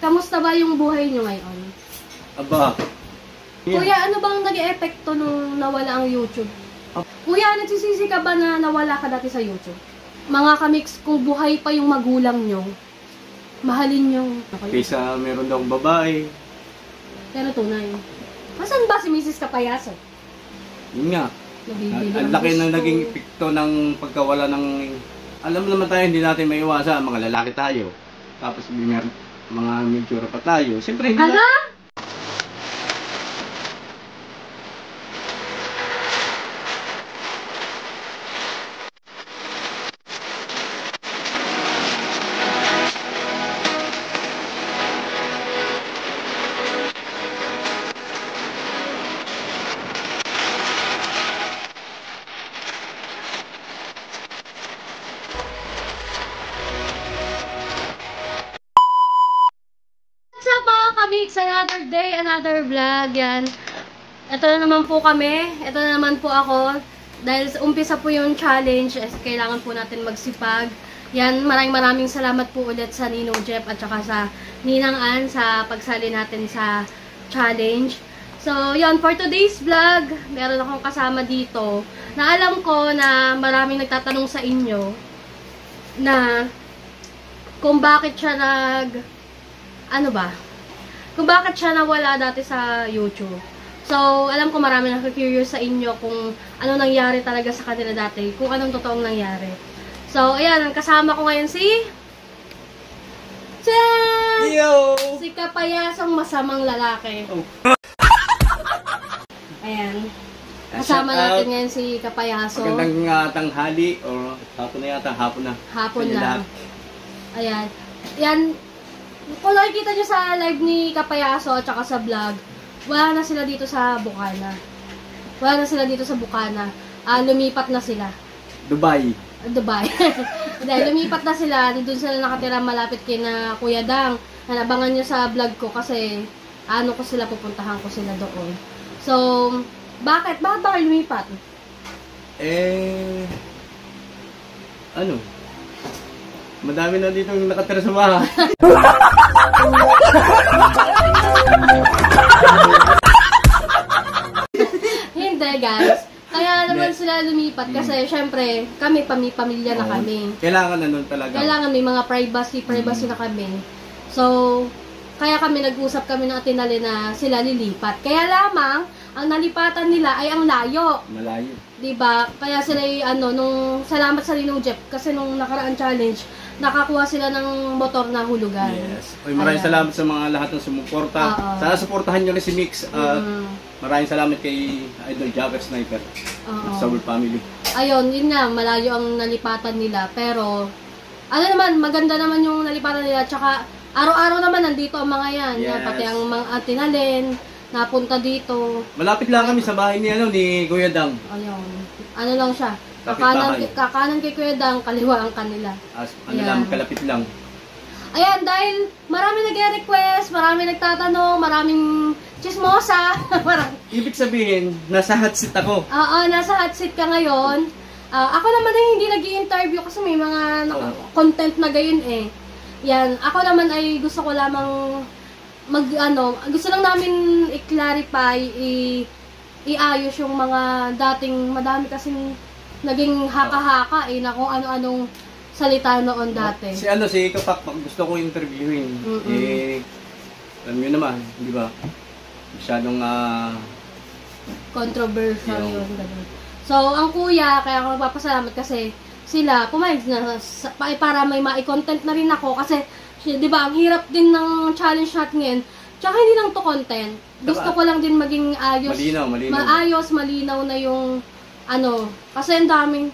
kamusta ba yung buhay nyo ngayon? Aba. Kuya, ano bang nag-e-epekto nung nawala ang YouTube? Kuya, nagsisisi ka ba na nawala ka dati sa YouTube? Mga kamix, kung buhay pa yung magulang nyo, mahalin yung... Kaysa meron daw akong babae. Pero tunay. Asan ba si Mrs. Kapayaso? Yun nga. Nabibili Ang ang laki ng gusto. naging epekto ng pagkawala ng... Alam naman tayo, hindi natin maiwasan. Mga lalaki tayo. Tapos may mga medyo pa tayo. Siyempre, hindi na... Hala? It's another day, another vlog, yan. Ito na naman po kami, ito na naman po ako. Dahil umpisa po yung challenge, kailangan po natin magsipag. Yan, maraming salamat po ulit sa Ninong Jeff at saka sa Ninang Ann sa pagsali natin sa challenge. So, yun, for today's vlog, meron akong kasama dito na alam ko na maraming nagtatanong sa inyo na kung bakit siya kung bakit siya nawala dati sa YouTube. So, alam ko marami nakaka-curious sa inyo kung ano nangyari talaga sa kanila dati, kung anong totoong nangyari. So, ayan, ang kasama ko ngayon si Yo! Si Kapayasong masamang lalaki. Oh. Ayan. Kasama natin ngayon si Kapayaso. Magandang tanghali o hapon na yata, hapon na. Hapon na. Ayan. Yan. Kung nakikita nyo sa live ni Kapayaso at saka sa vlog, wala na sila dito sa Bukana. Lumipat na sila. Dubai. Dahil lumipat na sila, doon sila nakatira malapit kay na Kuya Dang. Nabangan nyo sa vlog ko kasi pupuntahan ko sila doon. So, bakit ba kayo lumipat? Madami na dito yung nakatira sa bahay. Hindi guys. Kaya naman sila lumipat kasi syempre kami pamilya na kami. Kailangan na nun talaga. Kailangan may mga privacy na kami. So, kaya kami nag-usap kami ng Atinali na sila lilipat. Kaya lamang, ang nalipatan nila ay ang layo. Malayo. Diba? Kaya sila nung salamat sa Ninong Jeff kasi nung nakaraan challenge, nakakuha sila ng motor na hulugan. Yes. Maraming salamat sa mga lahat ng sumuporta. Sana suportahan nyo rin si Mix. Maraming salamat kay Idol Jagger Sniper. Sa whole family. Ayun, yun nga, malayo ang nalipatan nila. Pero, maganda naman yung nalipatan nila. Tsaka, araw-araw naman nandito ang mga yan. Yes. Pati ang mga Atinalin, napunta dito. Malapit lang kami sa bahay ni Kuya Dang. Ayun. Ano lang siya. Kapit-bahay. Kakanan kay Kuya Dang, kaliwa ang kanila. Kalapit lang. Ayan, dahil marami nag-request, marami nagtatanong, maraming chismosa. Ibig sabihin, nasa hot seat ako. Oo, nasa hot seat ka ngayon. Ako naman ay hindi nag-i-interview kasi may mga content na gayon eh. Yan, ako naman ay gusto ko lamang gusto lang namin i-clarify, iayos yung mga dating madami kasing naging haka-haka na kung ano-anong salita noon dati. Si Kapak, gusto ko interviewin. Alam nyo naman, di ba? Masyadong controversial yun. So, ang kuya, kaya ako magpapasalamat kasi sila, pumayag na para may ma-content na rin ako kasi, di ba, ang hirap din ng challenge natin ngayon. Tsaka hindi lang to content. Gusto ko lang din maging ayos. Malinaw na yung kasi ang daming,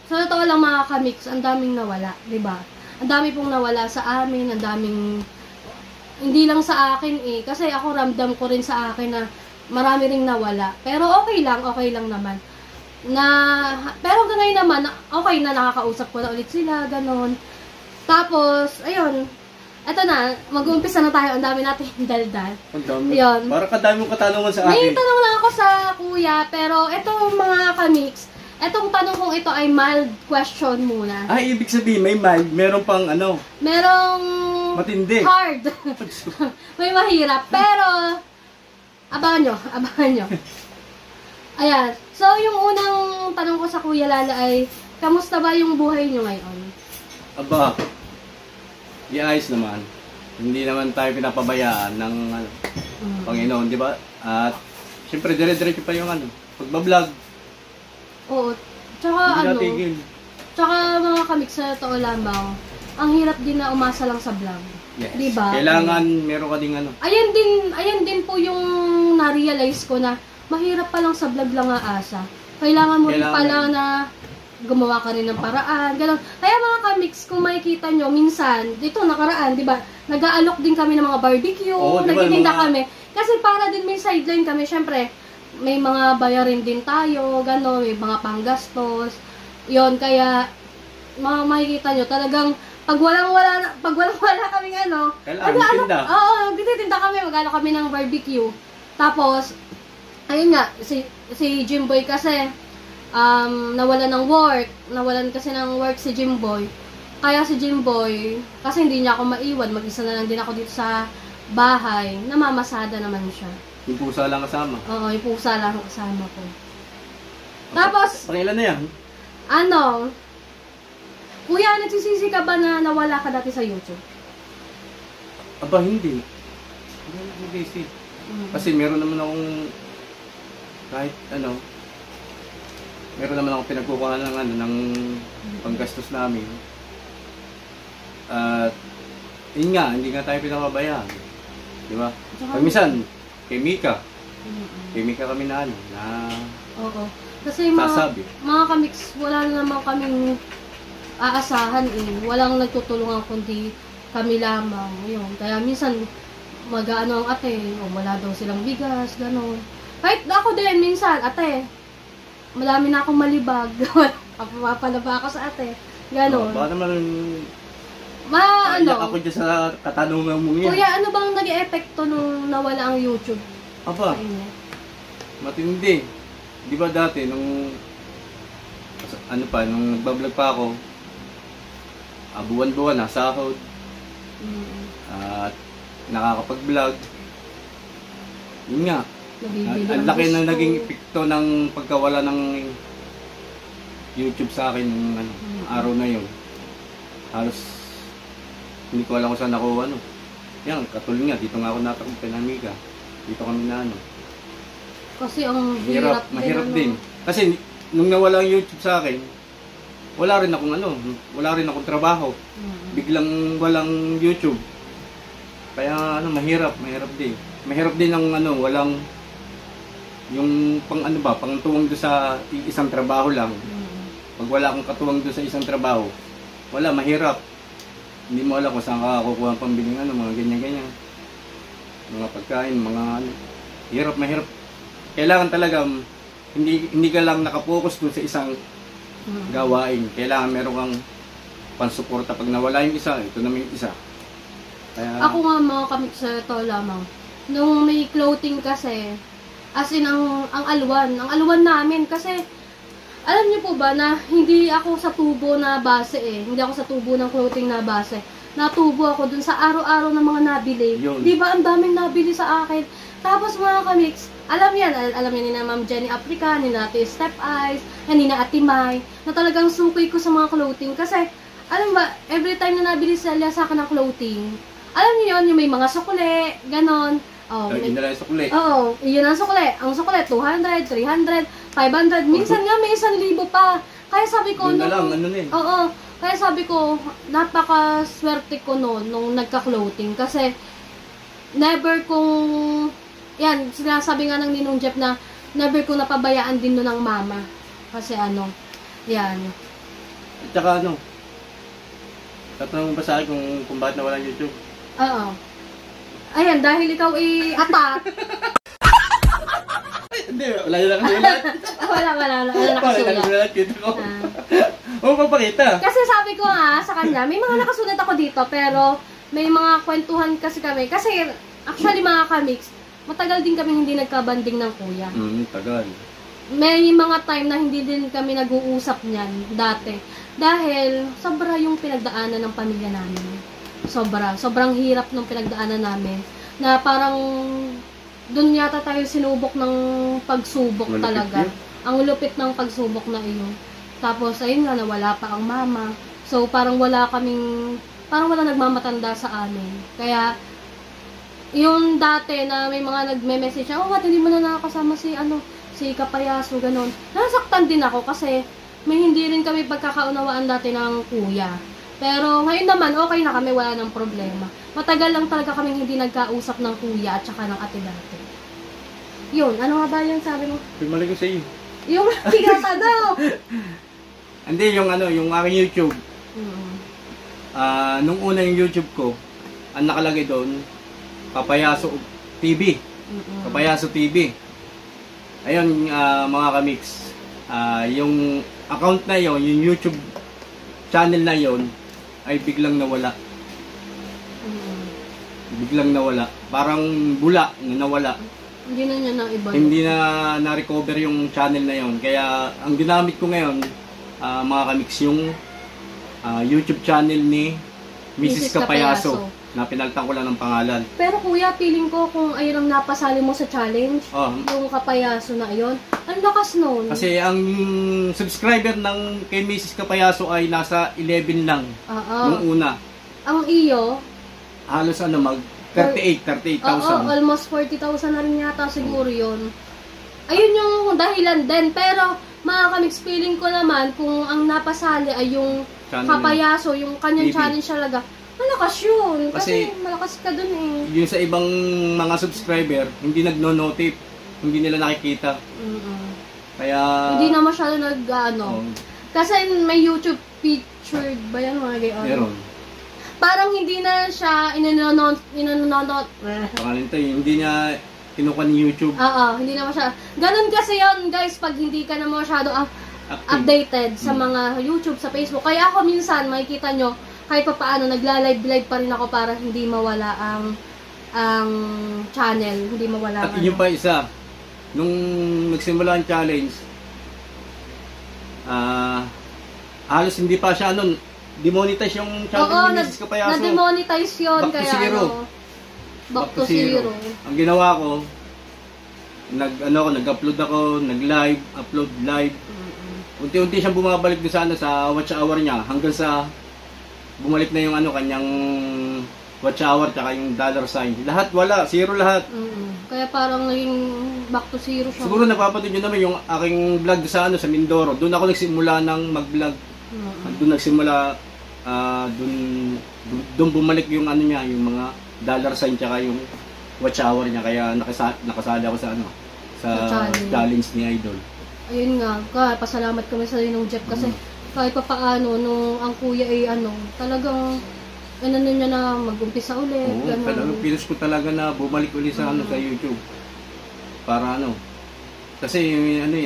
sa totoo lang mga kamix, ang daming nawala, di ba? Ang dami pong nawala sa amin, ang daming, hindi lang sa akin kasi ako ramdam ko rin sa akin na marami ring nawala. Pero okay lang naman. Pero ngayon naman, okay na, nakakausap ko na ulit sila, ganon. Tapos, ayun, eto na, mag-uumpisa na tayo, ang dami natin daldal. Ang dami. Parang kadami mong katanungan sa akin. May tanong lang ako sa kuya, pero etong mga kamix, etong tanong kong ito ay mild question muna. Ibig sabihin, may mild, meron pang Merong matindi. Hard. May mahirap. Pero, abangan nyo. Ayan. So, yung unang tanong ko sa Kuya Lala ay, kamusta ba yung buhay nyo ngayon? Aba, di ayos naman. Hindi naman tayo pinapabayaan ng Panginoon, di ba? At, siyempre, dire-diretso pa yung pagbablog. Oo. Tsaka Hindi natigil. Tsaka mga kamik sa totoo lamang, ang hirap din na umasa lang sa vlog. Yes. Diba? Kailangan meron ka ding Ayan din po yung na-realize ko na mahirap pa lang sa vlog lang aasa. Kailangan mo rin pala na gumawa ka rin ng paraan, gano'n. Kaya mga kamix, kung makikita nyo, minsan, dito nakaraan, di ba, nag-aalok din kami ng mga barbecue, nagtitinda kami. Kasi para din may sideline kami, syempre, may mga bayarin din tayo, gano'n, may mga panggastos. Yon kaya, makikita nyo, talagang, pag walang-wala kaming tinda. Oo, nagtitinda kami, mag-aalok kami ng barbecue. Tapos, ayun nga, si Jimboy kasi, nawalan kasi ng work si Jimboy. Kaya si Jimboy, kasi hindi niya ako maiwan, mag-isa na lang din ako dito sa bahay, namamasada naman siya. Yung pusa lang kasama? Oo, yung pusa lang kasama ko. Tapos, pangilan na yan? Kuya, nagsisisi ka ba na nawala ka dati sa YouTube? Aba, hindi. Hindi busy. Kasi meron naman akong kahit meron naman akong pinagkukuhan ng panggastos namin. At yun nga, hindi nga tayo pinapabayaan. Di ba? Pag minsan, kay Mika kami na Oo. Kasi mga kamix, wala na naman kaming aasahan Walang nagtutulungan kundi kami lamang. Yun. Kaya minsan, ang ate, wala daw silang bigas, gano'n. Kahit ako din, minsan, ate, malami na akong malibag. Papalaba ako sa ate. Gano'n. Baka naman, ako dyan sa katanungan mo yan. Kuya, ano bang nag-e-epekto nung nawala ang YouTube? Aba, matindi. Di ba dati, nung nagbablog pa ako, buwan-buwan, nasahod. At nakakapag-vlog. Yun nga. Ang laki na naging epekto ng pagkawala ng YouTube sa akin ng araw na yun. Halos hindi ko alam kung saan ako Yan, katulad nga, dito nga ako natakot ng Mika. Dito kami na Kasi ang mahirap din. Kasi nung nawala ang YouTube sa akin, wala rin akong trabaho. Biglang walang YouTube. Kaya mahirap din. Mahirap din ang walang yung pang tuwang do sa isang trabaho lang. Pag wala akong katuwang do sa isang trabaho, wala, mahirap. Hindi mo alam kung saan ka kukuha ang pambiling mga ganyan-ganyan. Mga pagkain, mahirap. Kailangan talaga hindi ka lang nakapokus dun sa isang gawain. Kailangan meron kang pansuporta. Pag nawala yung isa, ito naman yung isa. Kaya, ako nga mga kamit sa ito lamang. Nung may clothing kasi, as in ang alwan namin kasi, alam niyo po ba na hindi ako sa tubo na base Hindi ako sa tubo ng clothing na base. Natubo ako dun sa araw-araw ng mga nabili. Di ba ang daming nabili sa akin? Tapos mga kamix, alam yan ni na Ma'am Jenny Africa, ni na Ate Step Eyes, ni na Ate Mai, na talagang suki ko sa mga clothing. Kasi, alam ba, every time na nabili sila sa akin ng clothing, alam niyo yun, yung may mga sukle, ganon. Yun na lang yung sukle. Oo, yun ang sukle. Ang sukle, 200, 300, 500, minsan nga may 1,000 pa. Kaya sabi ko, kaya sabi ko, napaka-swerte ko nung nagka-clothing. Kasi, never kong, yan, sinasabi nga ng Ninong Jeff na, never kong napabayaan din nun ng mama. Kasi yan. At saka tatanong mo ba sa akin kung bakit nawala yung YouTube? Oo. Ayan, dahil ikaw atat. Hindi, wala na nakasulat. Wala nakasulat. Oo, papakita. Kasi sabi ko sa kanya, may mga nakasulat ako dito, pero may mga kwentuhan kasi kami. Kasi, actually mga kamix, matagal din kami hindi nagkabanding ng kuya. Tagal. May mga time na hindi din kami nag-uusap niyan dati. Dahil, sobra yung pinagdaanan ng pamilya namin. Sobrang hirap nung pinagdaanan namin. Na parang doon yata tayo sinubok ng pagsubok Malupit talaga. yun. Ang lupit ng pagsubok na iyon. Tapos, ayun nga, nawala pa ang mama. So, parang wala nagmamatanda sa amin. Kaya, yung dati na may mga nagme-message, oh, what, hindi mo na nakakasama si Kapayaso, ganun. Nasaktan din ako kasi may hindi rin kami pagkakaunawaan dati ng kuya. Pero ngayon naman, okay na kami, wala nang problema. Matagal lang talaga kami hindi nagkausap ng kuya at saka ng ate dati. Yun, ano nga ba yung sabi mo? Pumalik ko sa iyo. Yung tigata daw! Hindi, yung aking YouTube. Nung una yung YouTube ko, ang nakalagay doon, Kapayaso TV. Kapayaso TV. Ayun, mga kamix. Yung account na yon, yung YouTube channel na yon, ay biglang nawala. Biglang nawala. Parang bula na nawala. Hindi na niya naiba. Hindi na na-recover yung channel na yon. Kaya ang ginamit ko ngayon, mga kamix, yung YouTube channel ni Mrs. Kapayaso. Na pinalitan ko lang ng pangalan. Pero kuya, feeling ko kung ayun ang napasali mo sa challenge, yung Kapayaso na yon, ang lakas nun. Kasi ang subscriber ng kay Mrs. Kapayaso ay nasa 11 lang. Nung una. Ang iyo? Halos 38,000. Almost 40,000 na rin yata siguro yun. Ayun yung dahilan din. Pero mga kamix, feeling ko naman kung ang napasali ay yung channel Kapayaso, yung kanyang TV. challenge talaga, malakas yun. Kasi malakas ka dun eh. Yung sa ibang mga subscriber, hindi nagno-notif. Hindi nila nakikita. Kaya hindi na masyado kasi may YouTube featured ba yan mga gayon? Meron. Parang hindi na siya inanonot. Pangalan ito, hindi niya kinuha ni YouTube. Hindi na masyado. Ganun kasi yon guys, pag hindi ka na masyado updated sa mga YouTube, sa Facebook. Kaya ako minsan, makikita nyo, kahit pa paano, nagla-live pa rin ako para hindi mawala ang channel. Hindi mawala. At yun pa isa, nung nagsimula ang challenge, halos hindi pa siya demonetize yung channel ni Mrs. Kapayaso. na-demonetize yun. Back to zero. Back to zero. Ang ginawa ko, nag-upload ako, nag-live, upload live. Unti-unti siyang bumabalik doon sa watch hour niya hanggang sa bumalik na yung kanyang watch hour tsaka yung dollar sign. Lahat wala, zero lahat. Kaya parang naging back to zero siya. Siguro napapanood nyo naman yung aking vlog sa Mindoro. Doon ako nagsimula ng mag-vlog. Doon nagsimula, doon bumalik yung niya, yung mga dollar sign tsaka yung watch hour niya. Kaya nakasali ako sa challenge ni Idol. Ayun nga, pasalamat kami sa Ninong Jeff kasi kahit pa paano, nung ang kuya ay talagang niya na mag-umpisa ulit. Oo, talagang pinos ko talaga na bumalik ulit sa sa YouTube. Para kasi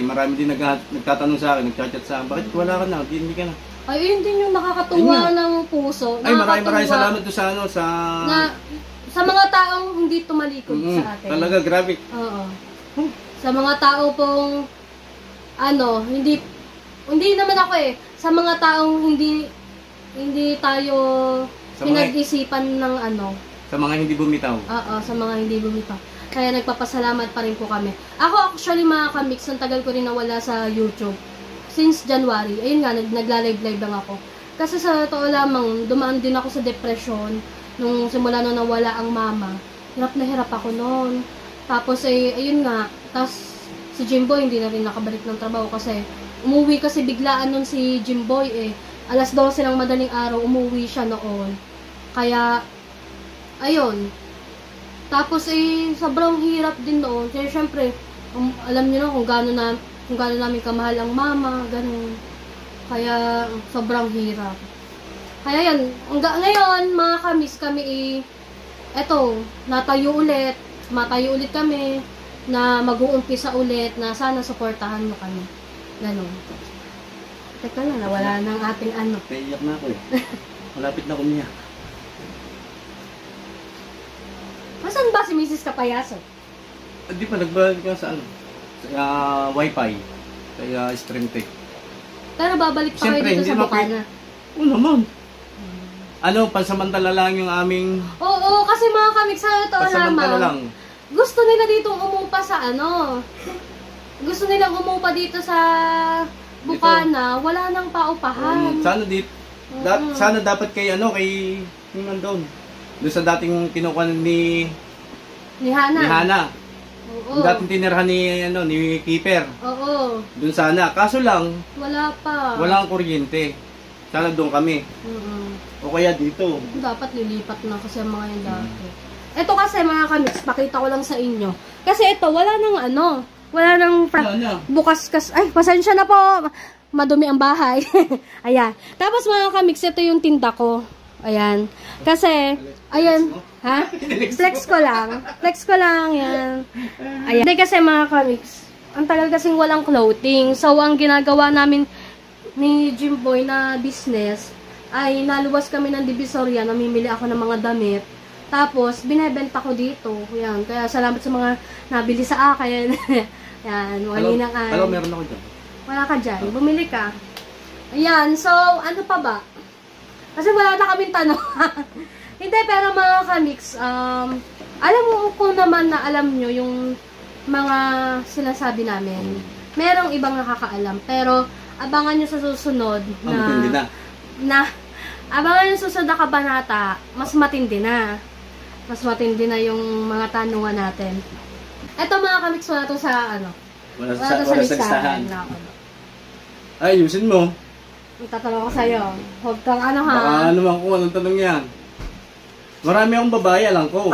marami din nagtatanong sa akin, nagchat sa akin, bakit wala ka na, hindi ka na. Ay, yun din yung nakakatuwa ng puso. Ay, maraming salamat doon sa mga taong hindi tumalikod sa atin. Talaga, grabe. Oo. Sa mga tao pong hindi naman ako sa mga taong hindi tayo pinag-isipan ng sa mga hindi bumitaw. Oo, sa mga hindi bumitaw. Kaya nagpapasalamat pa rin po kami. Ako actually mga kamix, ang tagal ko rin nawala sa YouTube. Since January, ayun nga, nagla-live lang ako. Kasi sa totoo lamang, dumaan din ako sa depression nung simula nung nawala ang mama. Hirap na hirap ako noon. Tapos ayun nga, tapos si Jimboy hindi na rin nakabalik ng trabaho kasi umuwi kasi biglaan nun si Jimboy 12:00 ng madaling araw, umuwi siya noon. Kaya, ayun. Tapos sobrang hirap din noon. Kaya syempre, alam niyo na kung gaano namin kamahal ang mama, ganun. Kaya, sobrang hirap. Kaya yan, ngayon, mga kamis kami matayo ulit kami, na mag-uumpisa ulit, na sana suportahan mo kami. Ganun. Teka na, nawala ng ating Naiiyak na ako Malapit na kumiyak. Masan ba si Mrs. Kapayaso? Di pa, nagbalik ka sa sa Wi-Fi. Kaya Stream Tech. Pero babalik pa kayo dito sa Bukana. Oo naman. pansamantala lang yung aming Oo, kasi mga kamik, sa totoo pansamantala lang. naman, gusto nila ditong umupa sa gusto nilang umupa dito sa Bukana, wala nang paupahan. Sana dapat kay yung nandun. Doon sa dating kinukuha ni Hana. Oo. Yung dating tinirhan ni Keeper. Oo. Doon sana. Kaso lang, Wala pa. walang kuryente. Sana doon kami. O kaya dito. Dapat lilipat na kasi ang mga yung dati. Ito kasi mga kamiks, pakita ko lang sa inyo. Kasi ito, wala nang wala nang bukas ay, pasensya na po. Madumi ang bahay. Ayan. Tapos mga kamiks, ito yung tinda ko. Ayan. Kasi, ayan. Ha? Flex ko lang. Yan. Ayan. Hindi kasi mga kamiks, ang tagal kasing walang clothing. So, ang ginagawa namin ni Jimboy na business, ay naluwas kami ng Divisoria, namimili ako ng mga damit. Tapos, binebenta ko dito. Ayan. Kaya, salamat sa mga nabili sa akin. Ayan. Malinaan. Hello, meron ako dyan. Wala ka dyan. Bumili ka. Ayan. So, ano pa ba? Kasi wala na kaming tanong. Hindi, pero mga kamiks, alam mo ko naman na alam nyo yung mga sinasabi namin. Merong ibang nakakaalam. Pero, abangan nyo sa susunod abangan nyo sa susunod na kabanata, mas matindi na. Mas matindi na yung mga tanungan natin. Eto mga kamiks, wala to sa Wala sa listahan. Ay, ayusin mo. Tatanong ko sa'yo. Huwag kang ha. Baka naman kung anong tanong yan. Marami akong babae, alam ko.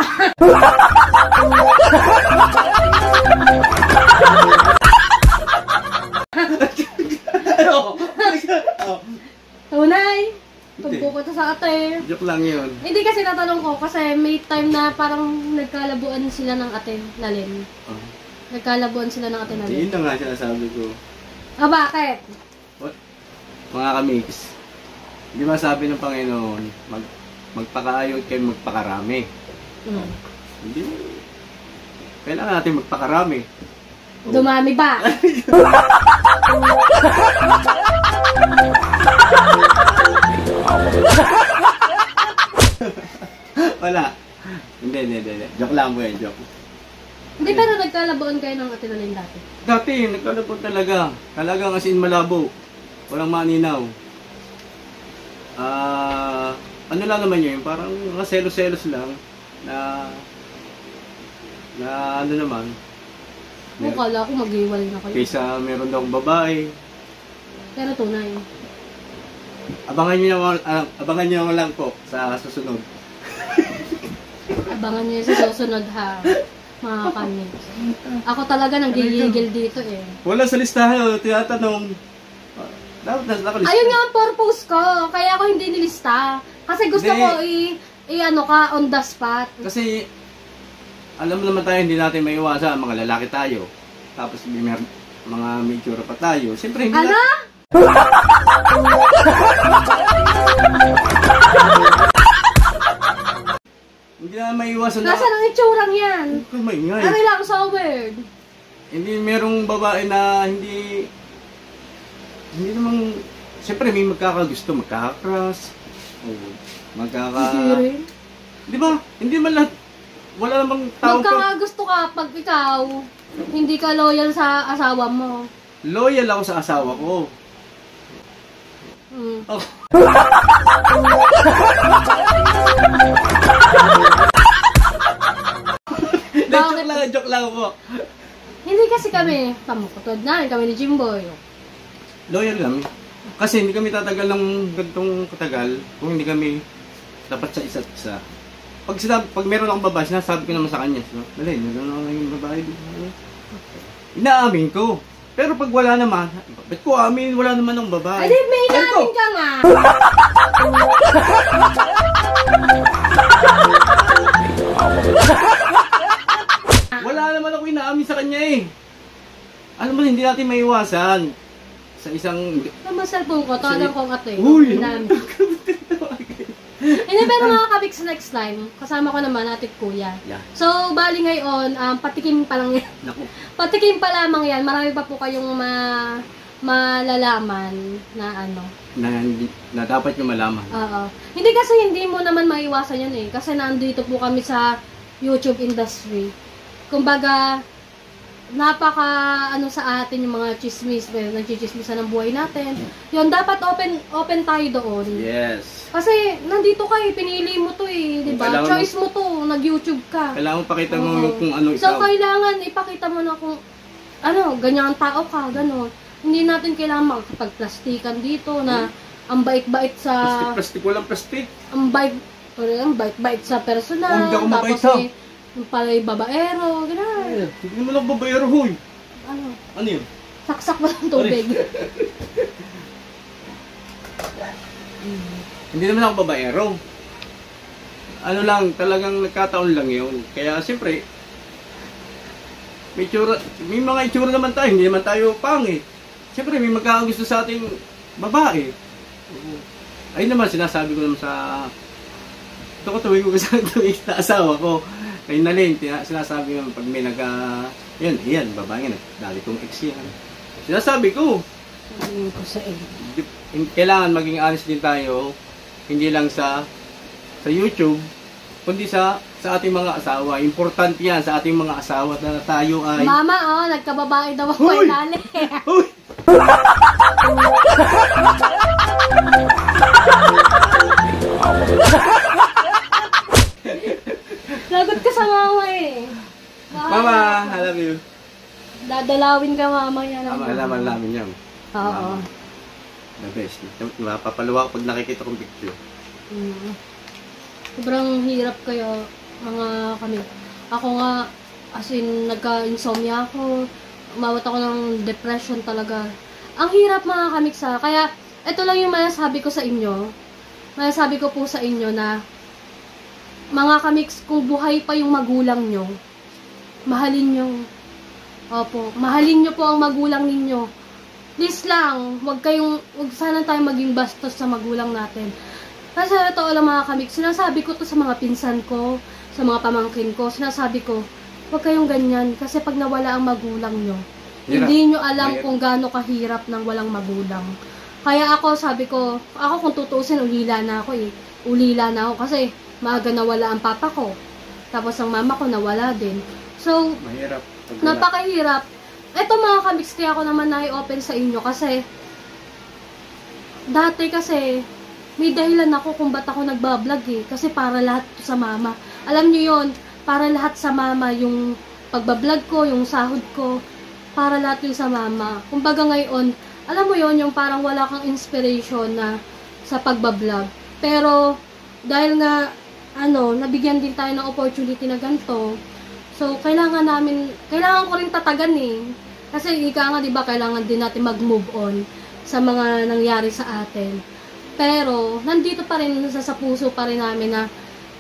Tunay. Tugpo ko to sa ate. Joke lang yun. Hindi kasi natanong ko kasi may time na parang nagkalabuan sila ng ate lalim. Nagkalabuan sila ng ate lalim. Yun na nga sinasabi ko. Bakit? Mga kamiks, di ba sabi ng Panginoon, magpakaayod kayo magpakarami. Hindi. Kailangan natin magpakarami. Dumami ba? Wala. Hindi. Joke lang mo yan, joke. Hindi, pero nagkalabuan kayo ng ate lalim dati. Dati, nagkalabot talaga. Talagang as in malabo. Walang maninaw. Ano lang naman yun, parang mga selos-selos lang na ano naman. Kala ko mag-iwalay na kayo. Kaysa meron daw babae. Pero tunay. Abangan niyo lang po sa susunod. Abangan niyo sa susunod ha. Mga kamiks. Ako talaga nang gigigil dito eh. Wala sa listahan, tinatanong. Dapat nakalista. Ayun nga ang purpose ko. Kaya ako hindi nilista. Kasi gusto ko on the spot. Kasi, alam naman tayo, hindi natin maiwasan. Mga lalaki tayo. Tapos may mga medyo pa tayo. Siyempre, hindi hindi na maiwasan na. Nasaan ang itsurang yan? Maingay. Ano lang, so weird. Hindi, merong babae na hindi naman, siyempre may magkakagusto, magkaka-crush, di ba? Hindi man lahat, wala namang tao. Magkakagusto ka pag ikaw, hindi ka loyal sa asawa mo. Loyal ako sa asawa ko. Oh. Joke lang po. Hindi kasi kami, pamukutod na, kami ni Jimboy. Loyal lang. Kasi hindi kami tatagal ng gantong katagal kung hindi kami dapat sa isa't isa. Pag meron akong babae, sinasabi ko naman sa kanya, dali, meron ako yung babae. Inaamin ko. Pero pag wala naman, ba't ko amin, wala naman ng babae. Ay, may inaamin ka nga. Wala naman ako inaamin sa kanya eh. Alam mo, hindi natin maiwasan sa isang... Tama cellphone ko, tawagan ko ang ate. Uy! Hindi, pero mga kabiks next time, kasama ko naman ate kuya. Yeah. So, bali ngayon, patikim pa lang yan. Naku. Patikim pa lamang yan. Marami pa po kayong malalaman na ano. Na dapat nyo malaman. Oo. Hindi kasi hindi mo naman maiwasan yun eh. Kasi nandito po kami sa YouTube industry. Kumbaga, napaka ano sa atin yung mga chismis, nagchichismisan ng buhay natin. Yun, dapat open tayo doon. Yes. Kasi nandito ka eh, pinili mo to eh, di ba? Choice mo to, nag-YouTube ka. Kailangan pakita mo kung ano ikaw. So, kailangan ipakita mo na kung ano, ganyan ang tao ka, gano'n. Hindi natin kailangan makapagplastikan dito na ang bait-bait sa... Plastic, walang plastic. Ang bait sa personal. Hindi ako mabait tapos yung pala'y babaero, gano'n. Hindi mo lang babaero, huy. Ano? Ano yun? Saksak ba ng tubig? Hindi naman ako babaero. Ano lang, talagang nagkataon lang yun. Kaya siyempre, may mga itsura naman tayo, hindi naman tayo pangit. Siyempre, may magkakagusto sa ating babae. Ayun naman, sinasabi ko naman sa... Ito ko tuwing ko sa asawa ko. Kay Nalene, sinasabi ko pag may yan, babae nga, dali kong ex yan. Sinasabi ko. Sabihin ko sa Kailangan maging honest din tayo, hindi lang sa YouTube, kundi sa ating mga asawa. Importante yan sa ating mga asawa na tayo ay... Mama, nagkababae daw ako kay Nale. Uy! Lagot ka sa mama eh. Mama, I love you. Dadalawin ka mamaya ng Malaman namin yan. Oo. The best. Mapapaluwa pag nakikita kong picture. Sobrang hirap kayo, mga kami. Ako nga, as in, nagka-insomnia ako. Umawat ako ng depression talaga. Ang hirap mga kamiksa. Kaya, ito lang yung masasabi ko sa inyo. Masasabi ko po sa inyo na mga kamiks, kung buhay pa yung magulang nyo, mahalin nyo. Opo, mahalin nyo po ang magulang ninyo. Please lang, wag sana tayo maging bastos sa magulang natin. Kasi ito lang mga kamik, sinasabi ko to sa mga pinsan ko, sa mga pamangkin ko, sinasabi ko, wag kayong ganyan, kasi pag nawala ang magulang nyo, hindi nyo alam kung gaano kahirap ng walang magulang. Kaya ako, sabi ko, ako kung tutuusin, ulila na ako eh. Ulila na ako kasi maaga nawala ang papa ko. Tapos ang mama ko nawala din. So, mahirap. Napakahirap. Ito mga kamiks, kaya ako naman na-open sa inyo kasi dati kasi may dahilan ako kung ba't ako nagbablog eh. Kasi para lahat sa mama. Alam nyo yon, para lahat sa mama yung pagbablog ko, yung sahod ko, para lahat yung sa mama. Kumbaga ngayon, alam mo yon, yung parang wala kang inspiration na sa pagbablog. Pero dahil nga nabigyan din tayo ng opportunity na ganito. So, kailangan ko rin tatagan eh. Kasi ika nga, di ba, kailangan din natin mag-move on sa mga nangyari sa atin. Pero, nandito pa rin, sa puso pa rin namin na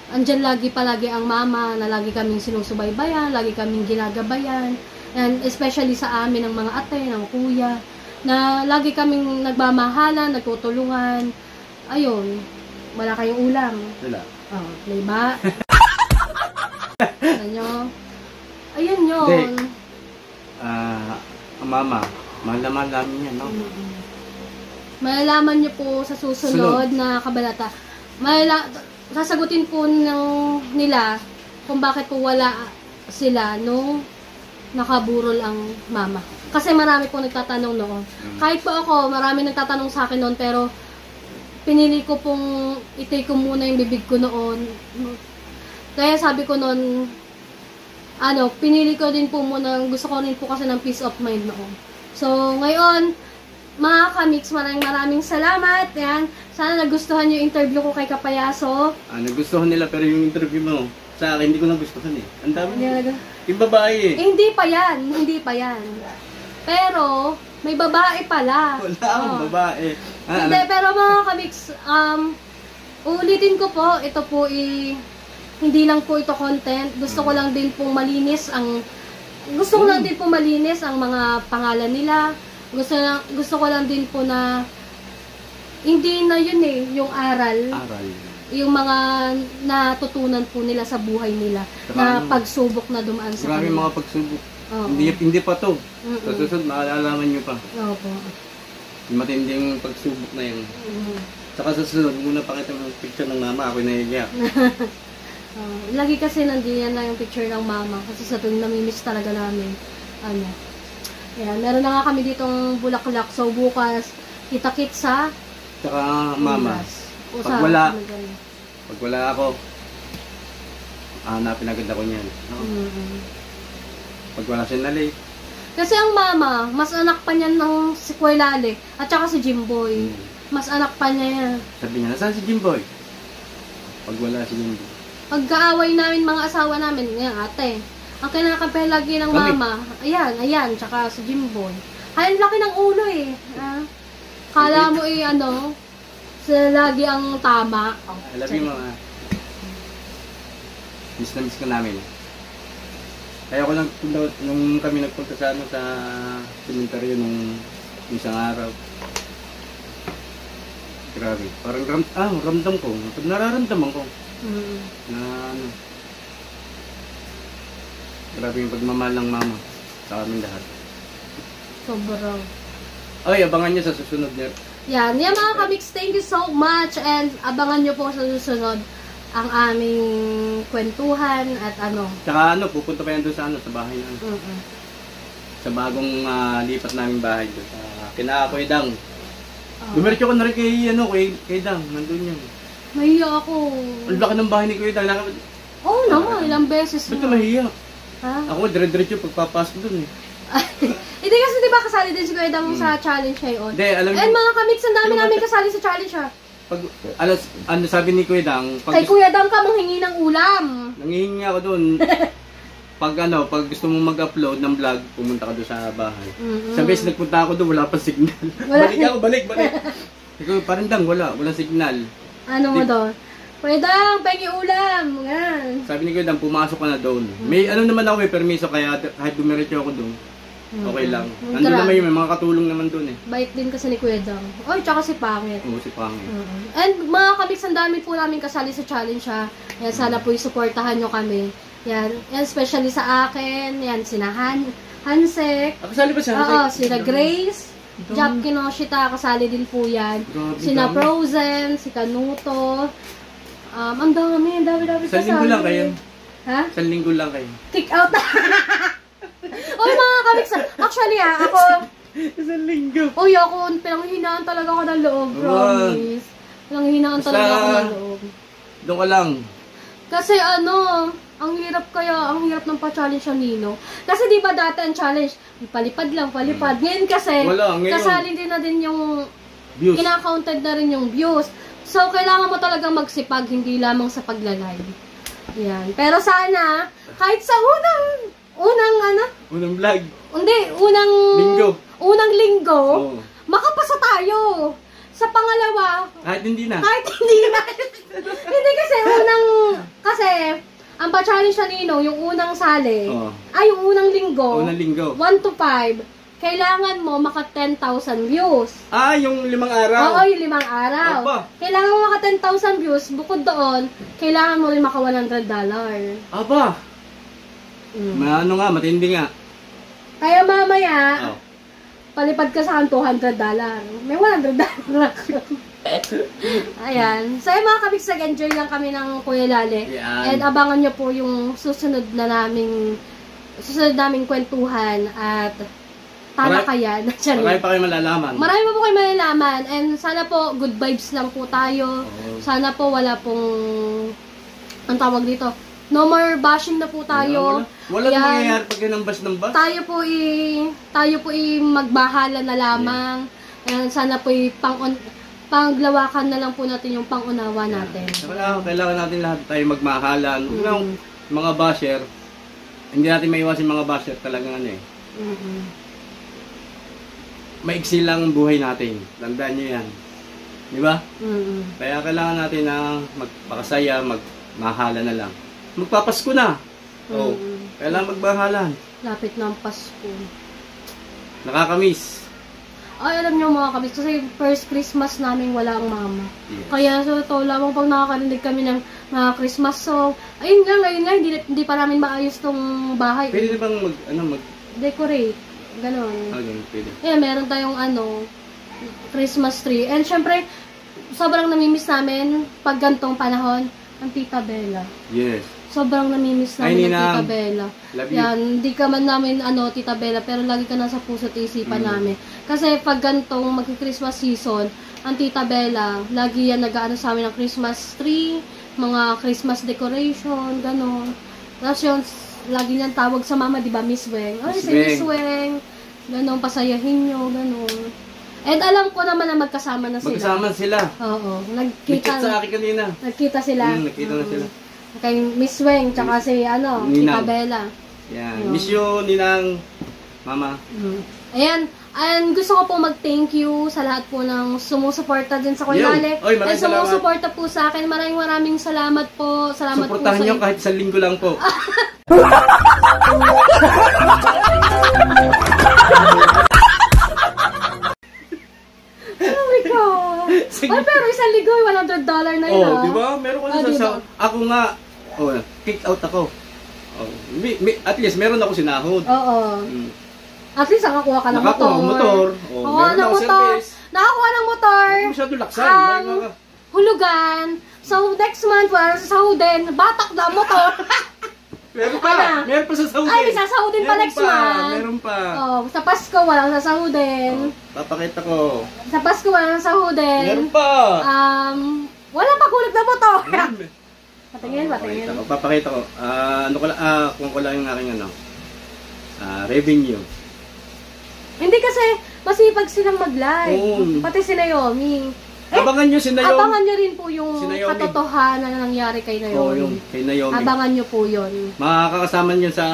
andyan palagi ang mama, na lagi kaming sinusubaybayan, lagi kaming ginagabayan. And especially sa amin, ng mga ate, ng kuya, na lagi kaming nagmamahalan, nagtutulungan. Ayun, wala kayong ulam. Wala. Di ba? Ayun yun. Ang mama, mahal namin yan, no? Malalaman nyo po sa susunod na kabalata. Sasagutin po nila kung bakit po wala sila nung nakaburol ang mama. Kasi marami po nagtatanong noon. Kahit po ako, marami nagtatanong sa akin noon, pero pinili ko pong itake ko muna yung bibig ko noon. Kaya sabi ko noon, pinili ko din po muna, gusto ko rin po kasi ng peace of mind noon. So, ngayon, mga kamiks, maraming salamat. Yan. Sana nagustuhan yung interview ko kay Kapayaso. Nagustuhan nila, pero yung interview mo, sa akin, hindi ko nagustuhan eh. Ang dami yung babae eh. Hindi pa yan. Pero, may babae pala. Wala akong babae. Hindi, pero mga kamiks, ulitin ko po, ito po hindi lang po ito content. Gusto ko lang din pong malinis ang mga pangalan nila. Gusto ko lang din po na hindi na yun eh, yung aral. Yung mga natutunan po nila sa buhay nila na pagsubok na dumaan sa kanila. Maraming mga pagsubok. Oo. Hindi pa to. Mm-mm. Sa susunod, makakalaman nyo pa. Opo. Yung matinding pagsubok na yun. Saka sa susunod, muna pakita mo yung picture ng mama, ako nahihiya. Lagi kasi nandiyan lang yung picture ng mama kasi sa tuwing namimiss talaga namin. Yan, meron na nga kami ditong bulaklak. So bukas, kita-kit sa Saka mama, Ulas. pag wala ako, hanapin agad ako niyan. No? Pag wala si Nali, Kasi ang mama, mas anak pa niyan ng si Kuelale at saka si Jimboy. Mas anak pa niya yan. sabi niya, nasaan si Jimboy? Pag wala si Jimboy. Pagkaaway namin mga asawa namin, yan ate. Ang kinakape lagi ng Kami. mama, ayan, tsaka si Jimboy. Ay, ang laki ng ulo eh. Kala mo sila lagi ang tama. I love you, mama. Miss na miss ka namin. Kaya ko lang, nung kami nagpunta sa cemetery nung isang araw. Grabe. Parang ramdam ko. Nararamdaman ko. Na grabe yung pagmamahal ng mama sa aming lahat. Sobrang. Ay, abangan niyo sa susunod niya. Yan mga kamix, thank you so much and abangan nyo po sa susunod ang aming kwentuhan at Tsaka pupunta pa yan doon sa bahay na sa bagong lipat naming bahay doon sa Kinakoydang. Dumiretso ko na rin kay Dang, nandun yun. Mahiya ako. Ang laki ng bahay ni Kuya Dang. Oo naman, ilang beses Ba't ka mahiya? Ha? Ako, dire-diretso pagpapasok doon eh. Hindi kasi diba kasali din si Kuya Dang sa challenge ngayon? Hindi, alam And mga kamix, ang dami namin kasali sa challenge Pag, sabi ni Kuya Dang, Kay Kuya Dang ka manghingi ng ulam. nangihingi ako doon. Pag gusto mo mag-upload ng vlog, pumunta ka doon sa bahay. Sa beses nagpunta ako doon, wala pa signal. Balik. Ikaw, parang Dang, walang signal. Ano mo doon? Kuya Dang, pengi ulam. Yan. Sabi ni Kuya Dang, pumasok ka na doon. May naman ako, may permiso, kaya kahit dumiretso ako doon, okay lang. Nandun naman may mga katulong naman doon eh. Bait din kasi ni Kuya Dang. Oy, tsaka si Pangit. Oo, si Pangit. And mga kamix, ang dami po namin kasali sa challenge Yan, sana po isuportahan nyo kami. Yan, especially sa akin. Yan, sina Hansek. Kasali ba siya? Oo, sina Grace. Jap Kinoshita, kasali din po yan. Sina Frozen, si Kanuto. Ang dami kasali. Isang linggo lang kayo. Ha? Isang linggo lang kayo. Kick out. Oy, mga kamix, actually ako, Isang linggo. Uy, ako, pinanghihinaan talaga ako ng loob, promise. Pinanghihinaan talaga ako ng loob. Doon ka lang. Kasi ang hirap ng pa-challenge ang Nino. Kasi di ba dati ang challenge, palipad lang. Ngayon kasi, kasali din na din yung views. Kina-counted na rin yung views. So, kailangan mo talagang magsipag, hindi lamang sa pagla-live. Yan. Pero sana, kahit sa unang vlog. Hindi, unang linggo, Oo. makapasa tayo. Sa pangalawa, Kahit hindi na. Hindi kasi ang pa-challenge na Nino, yung unang sali, Oo. yung unang linggo, Unang linggo. 1 to 5, kailangan mo maka 10,000 views. Yung 5 araw. Oo, yung 5 araw. Aba. Kailangan mo maka 10,000 views, bukod doon, kailangan mo rin maka $100. Aba. Matindi nga. Kaya mamaya, Oh. palipad ka sa akin $200. May $100 ako. Ayan. So, mga kabig, enjoy lang kami ng Kuya Lale. Yan. And abangan nyo po yung susunod naming kwentuhan at talakayan. Marami pa kayo malalaman. Marami pa po kayo malalaman. And sana po, good vibes lang po tayo. Oo. Sana po, wala pong, ang tawag dito, no more bashing na po tayo. Wala nang mangyayari pag ng bas. Tayo po magbahala na lamang. Ayan, sana po panglawakan na lang po natin yung pangunawa natin. Kailangan natin lahat tayo magmahalan. Mga basher, hindi natin maiwasan mga basher talagang maiksi lang ang buhay natin. Tandaan nyo yan. Di ba? Kaya kailangan natin na magpakasaya, magmahala na lang. Magpapasko na. Kailangan magbahalan. Lapit na ang Pasko. Nakakamiss. Ay, alam niyo mga kabis, kasi first Christmas namin wala ang mama. Yes. Kaya lamang pag nakakarinig kami ng mga Christmas song, ayun nga, hindi pa namin maayos tong bahay. Pwede na bang decorate. Ganon. Okay, pwede. Ayan, meron tayong Christmas tree. And syempre, sobrang namimiss namin pag gantong panahon, ang Tita Bella. Yes. Sobrang namimiss Ay, namin ang Ninang. Tita Bella. Love you. Yan, hindi ka man namin Tita Bella, pero lagi ka nasa puso at isipan namin. Kasi pag gantong magki-Christmas season, ang Tita Bella, lagi yan nag-aano sa amin ng Christmas tree, mga Christmas decoration, gano'n. Tapos yun, lagi niyang tawag sa mama, di ba, Miss Weng? Ay, Miss si Miss Weng. Gano'n, pasayahin niyo, gano'n. And alam ko naman na magkasama na sila. Magkasama sila. Oo, Nag-chat sa akin kanina. nagkita sila. Nagkita na sila. Kay Miss Weng, tsaka si Tita Ninang. Bella. Yan. Ayun. Miss you, Ninang. Mama. Ayan, and gusto ko po mag-thank you sa lahat po ng sumusuporta din sa Koinale. Oy, maraming And sumusuporta po sa akin. Maraming salamat po. Salamat po Suportahan sa nyo kahit isang linggo lang po. Oh my God! Sige. Ay, pero isang ligoy, $100 na yun. Oh, di ba? Meron ko di sa ba? ako nga. Oh, kick out ako. Oh, at least meron ako sinahod. Oo. Mm. At least nakakuha ka ng Nakakuha motor. ng motor. Oh, Oo, meron ng ako motor. service. Nakakuha ng motor. Masyado laksan. Hulugan. So, next month, wala sa sahudin. Batak na motor. Meron pa. Ano? Meron pa sa sahudin. Ay, may sasahudin pa next month. Meron pa. Oh, sa Pasko, walang sasahudin. Papakita ko. Sa Pasko, walang sasahudin. Meron pa. Walang pagulag na motor. Meron. Patingin. Papakita ko. Ano ko lang, kung ko lang yung aking revenue. Hindi kasi masipag silang mag-live. Oo. Pati si Naomi. Abangan nyo si Naomi. Abangan nyo rin po yung Si Naomi. katotohanan na nangyari kay Oo, Naomi. yung kay Naomi. Abangan nyo po yun. Makakasama nyo sa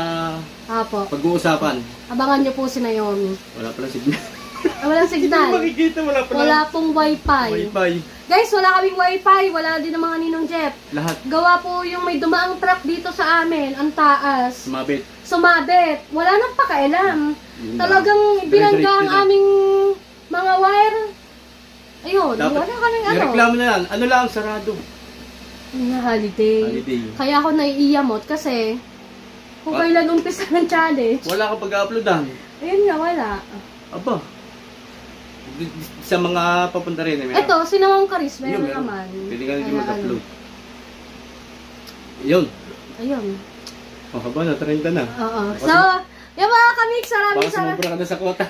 Apo. pag-uusapan. Abangan nyo po si Naomi. Wala pala signal. Walang Hindi signal. makikita, wala pala. Wala pong wifi. Wi-Fi. Guys, wala kaming wifi. Wala din ng mga Ninong Jeff. Lahat. Gawa po yung may dumaang truck dito sa amin. Ang taas. Sumabit. Sumabit. Wala nang pakialam. Yun Talagang lang. binangga ang Dire-diretso na. aming mga wire. Ayun, Dapat, wala kaming ano. nireklamo na yan. Ano lang, sarado. Na holiday. Holiday. Kaya ako naiiyamot kasi kung kailan umpisa ng challenge. Wala ka pag-uploadan. Ayun nga, wala. Aba. Sa mga papunta rin. Meron. Eto, sinawang karis, Yun, meron meron. naman. Pwede ka rin Kaya mag-upload. Yun. Ayun. Oh, haba na, 30 na. Oo. So, yung mga kamix, Baka maraming sumubra ka na sa kota.